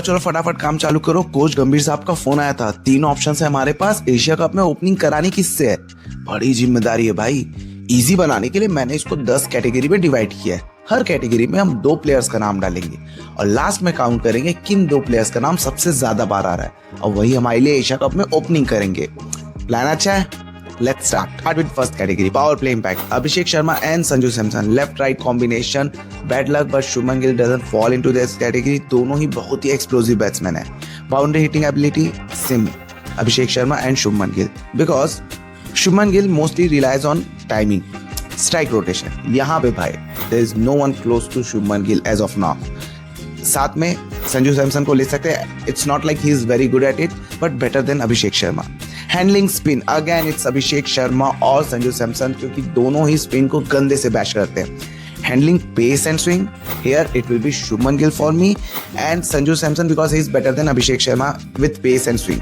चलो फटाफट काम चालू करो। कोच गंभीर साहब का फोन आया था। 3 ऑप्शन है हमारे पास। एशिया कप में ओपनिंग करानी किससे है? बड़ी जिम्मेदारी है भाई। इजी बनाने के लिए मैंने इसको 10 कैटेगरी में डिवाइड किया है। हर कैटेगरी में हम 2 प्लेयर्स का नाम डालेंगे और लास्ट में काउंट करेंगे किन 2 प्लेयर्स का नाम सबसे ज्यादा बार आ रहा है, और वही हमारे लिए एशिया कप में ओपनिंग करेंगे। प्लान अच्छा है? Let's start with first category, power play impact. Abhishek Sharma and Sanju Samson, left-right combination. Bad luck, but Shubman Gill doesn't fall into this category. दोनों ही बहुत ही explosive batsmen हैं. Boundary hitting ability, same. Abhishek Sharma and Shubman Gill, because Shubman Gill mostly relies on timing, strike rotation. यहाँ पे भाई, there is no one close to Shubman Gill as of now. साथ में संजू सैमसन को ले सकते हैं। It's not like he is very good at it, but better than Abhishek Sharma. Handling spin, again it's Abhishek Sharma और संजू सैमसन, क्योंकि दोनों ही स्पिन को गंदे से बैश करते हैं। Handling pace and swing, here it will be Shubman Gill for me and Sanju Samson because he is better than Abhishek Sharma with pace and swing.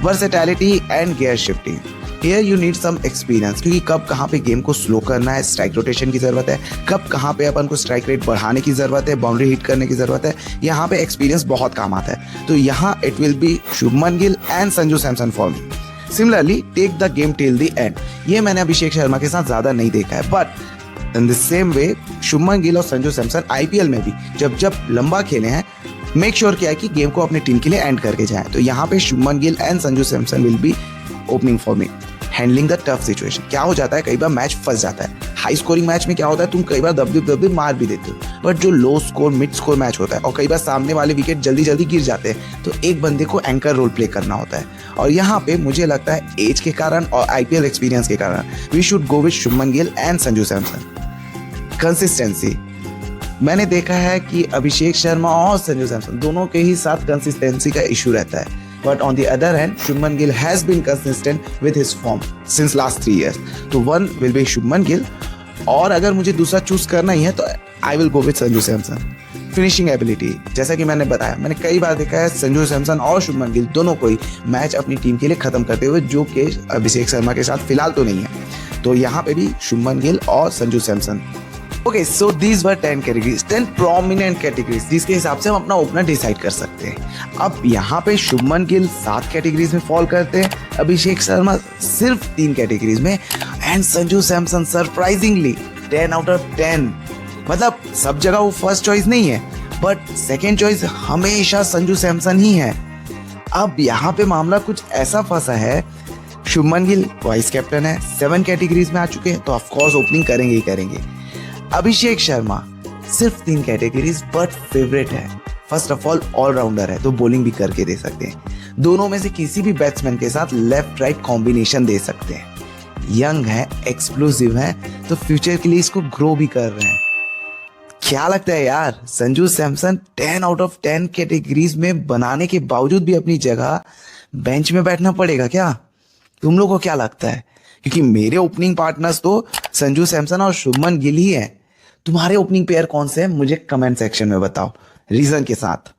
Versatility and gear shifting, here you need some experience, क्योंकि कब कहाँ पे game को slow करना है, strike rotation की जरूरत है, कब कहाँ पे अपन को स्ट्राइक रेट बढ़ाने की जरूरत है, बाउंड्री हिट करने की जरूरत है, यहाँ पे एक्सपीरियंस बहुत काम आता है। तो यहाँ it will be Shubman Gill and Sanju Samson for me. Similarly take the game till the end, ये मैंने अभिषेक शर्मा के साथ ज्यादा नहीं देखा है, but in the same way Shubman Gill और संजू सैमसन आईपीएल में भी जब लंबा खेले हैं, मेक श्योर किया है कि गेम को अपनी टीम के लिए एंड करके जाए। तो यहाँ पे Shubman Gill and Sanju Samson will be opening for me. Handling the tough situation, क्या हो जाता है कई बार मैच फंस जाता है। हाई स्कोरिंग मैच में क्या होता है, तुम कई बार दबदबे मार भी देते हो, बट जो लो स्कोर मिड स्कोर मैच होता है और कई बार सामने वाले विकेट जल्दी जल्दी गिर जाते हैं, तो एक बंदे को एंकर रोल प्ले करना होता है। और यहाँ पे मुझे लगता है एज के कारण और आईपीएल एक्सपीरियंस के कारण we should go with Shubman Gill and Sanju Samson. Consistency, मैंने देखा है कि अभिषेक शर्मा और संजू सैमसन दोनों के ही साथ कंसिस्टेंसी का इशू रहता है, but on the other hand Shubman Gill has been consistent with his form since last 3 years. तो one will be Shubman Gill, और अगर मुझे दूसरा चूज करना ही है तो I will go with Sanju Samson. Finishing ability, जैसा कि मैंने बताया, मैंने कई बार देखा है संजू सैमसन और शुभमन गिल दोनों को ही मैच अपनी टीम के लिए खत्म करते हुए, जो कि अभिषेक शर्मा के साथ फिलहाल तो नहीं है। तो यहाँ पे भी शुभमन गिल और Sanju Samson. Okay, so these were 10 categories, 10 prominent categories, जिसके हिसाब से हम अपना ओपनर डिसाइड कर सकते हैं। अब यहाँ पे शुभमन गिल 7 कैटेगरीज में फॉल करते हैं, अभिषेक शर्मा सिर्फ 3 कैटेगरीज में, and Sanju Samson surprisingly 10 out of 10। मतलब सब जगह वो फर्स्ट चॉइस नहीं है, बट सेकेंड चॉइस हमेशा संजू सैमसन ही है। अब यहाँ पे मामला कुछ ऐसा फंसा है, शुभमन गिल वाइस कैप्टन है, 7 कैटेगरीज में आ चुके हैं, तो ऑफकोर्स ओपनिंग करेंगे ही करेंगे। अभिषेक शर्मा सिर्फ 3 कैटेगरीज बट फेवरेट है। फर्स्ट ऑफ ऑल राउंडर है, तो बॉलिंग भी करके दे सकते हैं। दोनों में से किसी भी बैट्समैन के साथ लेफ्ट राइट कॉम्बिनेशन दे सकते हैं। यंग है, एक्सप्लोसिव है, तो फ्यूचर के लिए इसको ग्रो भी कर रहे हैं। क्या लगता है यार, Sanju Samson 10 out of 10 categories में बनाने के बावजूद भी अपनी जगह बेंच में बैठना पड़ेगा क्या? तुम लोगों को क्या लगता है? क्योंकि मेरे ओपनिंग पार्टनर्स तो संजू सैमसन और शुभमन गिल ही हैं। तुम्हारे ओपनिंग पेयर कौन से हैं, मुझे कमेंट सेक्शन में बताओ रीजन के साथ।